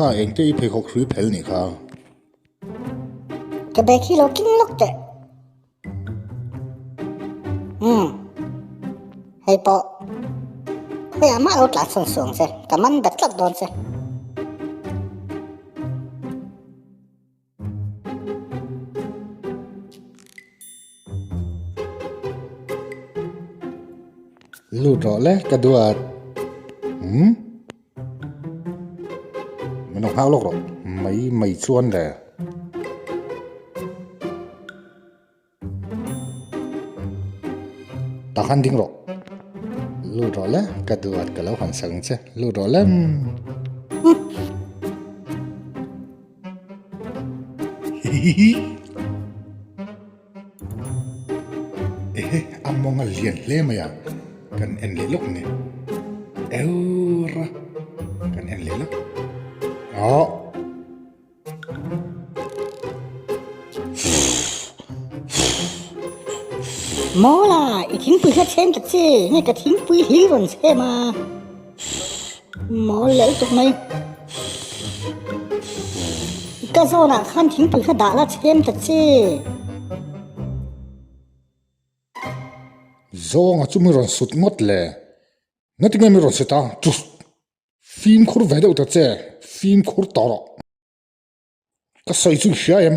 ข้าเองที่เพคครีเพลนี่ค่ะจะไปขี้โลกิ้งลกเจให้ปอเฮ้ยอามาเอาตาส่งๆเสแต่มันดัดกลับโดนเสลูดรอเลยกระดูดไม่ต้องห้าวหรอกไม่ชวนเลยตาขันดิ้งหรอกลูดรอเลยกระดูดก็แล้วหันสังเช่ลูดรอเลยอัมมองเลียนเล่ไหมอ่ะกันเอ็นเล็กเนี่ยระกันเอ็นเล็กอ๋อมอล่ะอีทิ้งปุยแค่เช่นตัดเจ้เนี่ยก็ทิ้งปุยหิวน์เช่มาหมอเหลวตรงไหนก็โซน่ะขั้นทิ้งปุยแค่ด่าละเช่นตัดเจ้Zonga tu mi ron sut ngot le. Ngati ngai mi ron sita tu film khur veda uta che film khur tara. Ka sai chu shayam.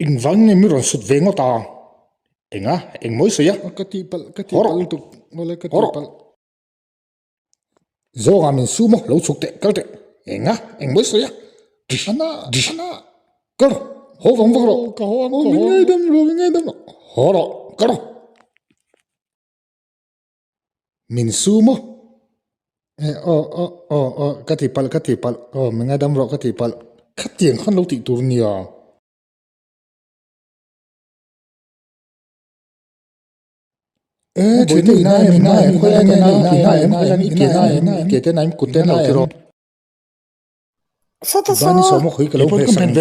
Ing vang ngai mi ron sut vengo ta. Enga eng moi saya katipal tu ngole katipal. Zonga min sumo lo chukte kalte. Enga eng moi saya. Ana kar ho vang ro ka ho ngai dam horo kar min sumo katipal menga dam ro katipal khatieng khan lo ti tur nia chini na ko ya na ke te naim kuten lo tiro Bani somo khui ka lo phe sang